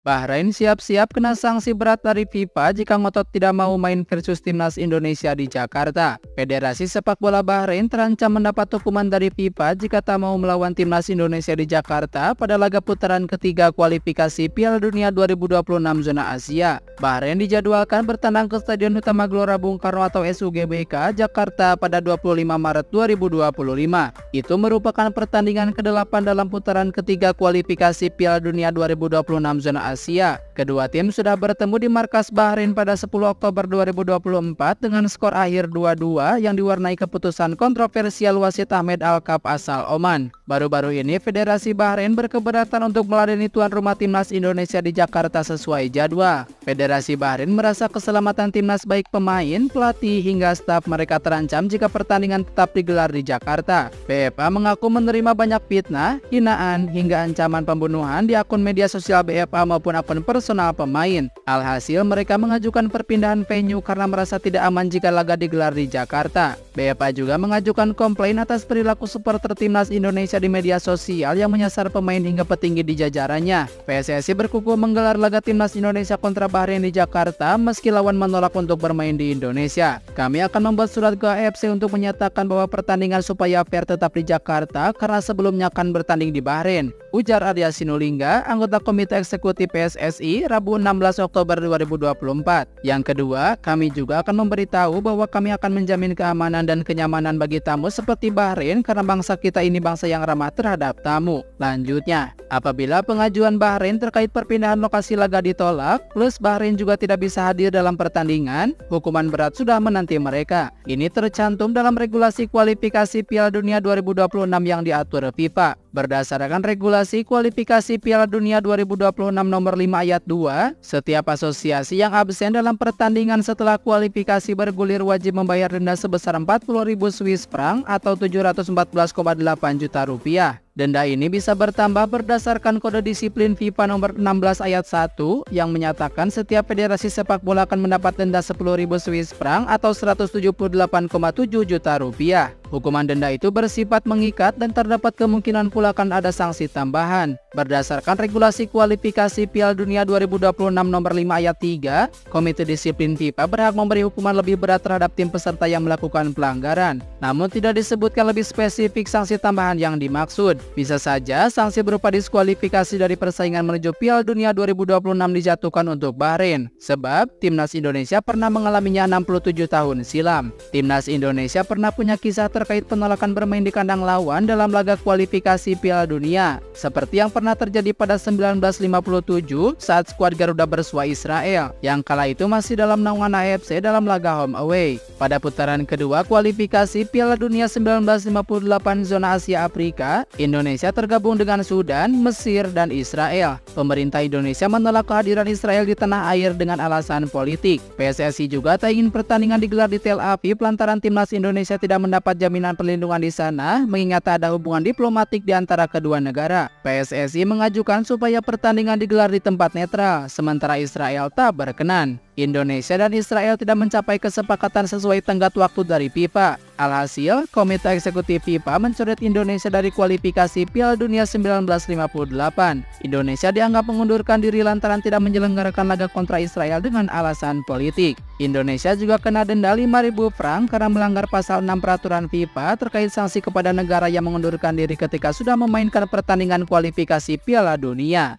Bahrain siap-siap kena sanksi berat dari FIFA jika ngotot tidak mau main versus timnas Indonesia di Jakarta. Federasi Sepak Bola Bahrain terancam mendapat hukuman dari FIFA jika tak mau melawan timnas Indonesia di Jakarta pada laga putaran ketiga kualifikasi Piala Dunia 2026 zona Asia. Bahrain dijadwalkan bertandang ke Stadion Utama Gelora Bung Karno atau SUGBK Jakarta pada 25 Maret 2025. Itu merupakan pertandingan ke-8 dalam putaran ketiga kualifikasi Piala Dunia 2026 zona Asia. Kedua tim sudah bertemu di markas Bahrain pada 10 Oktober 2024 dengan skor akhir 2-2 yang diwarnai keputusan kontroversial wasit Ahmed Al-Kaf asal Oman. Baru-baru ini Federasi Bahrain berkeberatan untuk meladeni tuan rumah timnas Indonesia di Jakarta sesuai jadwal. Federasi Bahrain merasa keselamatan timnas baik pemain, pelatih hingga staf mereka terancam jika pertandingan tetap digelar di Jakarta. BFA mengaku menerima banyak fitnah, hinaan hingga ancaman pembunuhan di akun media sosial BFA maupun akun personal pemain. Alhasil mereka mengajukan perpindahan venue karena merasa tidak aman jika laga digelar di Jakarta. BFA juga mengajukan komplain atas perilaku supporter timnas Indonesia di media sosial yang menyasar pemain hingga petinggi di jajarannya. PSSI berkukuh menggelar laga timnas Indonesia kontra Bahrain di Jakarta meski lawan menolak untuk bermain di Indonesia. Kami akan membuat surat ke AFC untuk menyatakan bahwa pertandingan supaya fair tetap di Jakarta karena sebelumnya akan bertanding di Bahrain, ujar Arya Sinulinga, anggota Komite Eksekutif PSSI, Rabu 16 Oktober 2024. Yang kedua, kami juga akan memberitahu bahwa kami akan menjamin keamanan dan kenyamanan bagi tamu seperti Bahrain karena bangsa kita ini bangsa yang ramah terhadap tamu. Lanjutnya, apabila pengajuan Bahrain terkait perpindahan lokasi laga ditolak, plus Bahrain juga tidak bisa hadir dalam pertandingan, hukuman berat sudah menanti mereka. Ini tercantum dalam regulasi kualifikasi Piala Dunia 2026 yang diatur FIFA. Berdasarkan regulasi kualifikasi Piala Dunia 2026 nomor 5 ayat 2, setiap asosiasi yang absen dalam pertandingan setelah kualifikasi bergulir wajib membayar denda sebesar 40.000 Swiss franc atau 714,8 juta rupiah. Denda ini bisa bertambah berdasarkan kode disiplin FIFA nomor 16 ayat 1 yang menyatakan setiap federasi sepak bola akan mendapat denda 10.000 Swiss franc atau 178,7 juta rupiah. Hukuman denda itu bersifat mengikat dan terdapat kemungkinan pula akan ada sanksi tambahan. Berdasarkan regulasi kualifikasi Piala Dunia 2026 nomor 5 ayat 3, Komite Disiplin FIFA berhak memberi hukuman lebih berat terhadap tim peserta yang melakukan pelanggaran. Namun tidak disebutkan lebih spesifik sanksi tambahan yang dimaksud. Bisa saja sanksi berupa diskualifikasi dari persaingan menuju Piala Dunia 2026 dijatuhkan untuk Bahrain, sebab timnas Indonesia pernah mengalaminya 67 tahun silam. Timnas Indonesia pernah punya kisah terkait penolakan bermain di kandang lawan dalam laga kualifikasi Piala Dunia, seperti yang pernah terjadi pada 1957 saat skuad Garuda bersua Israel, yang kala itu masih dalam naungan AFC dalam laga home away. Pada putaran kedua kualifikasi Piala Dunia 1958 zona Asia Afrika, Indonesia tergabung dengan Sudan, Mesir, dan Israel. Pemerintah Indonesia menolak kehadiran Israel di tanah air dengan alasan politik. PSSI juga tak ingin pertandingan digelar di Tel Aviv lantaran timnas Indonesia tidak mendapat jaminan perlindungan di sana mengingat ada hubungan diplomatik di antara kedua negara. PSSI mengajukan supaya pertandingan digelar di tempat netral, sementara Israel tak berkenan. Indonesia dan Israel tidak mencapai kesepakatan sesuai tenggat waktu dari FIFA. Alhasil, Komite Eksekutif FIFA mencoret Indonesia dari kualifikasi Piala Dunia 1958. Indonesia dianggap mengundurkan diri lantaran tidak menyelenggarakan laga kontra Israel dengan alasan politik. Indonesia juga kena denda 5.000 franc karena melanggar pasal 6 peraturan FIFA terkait sanksi kepada negara yang mengundurkan diri ketika sudah memainkan pertandingan kualifikasi Piala Dunia.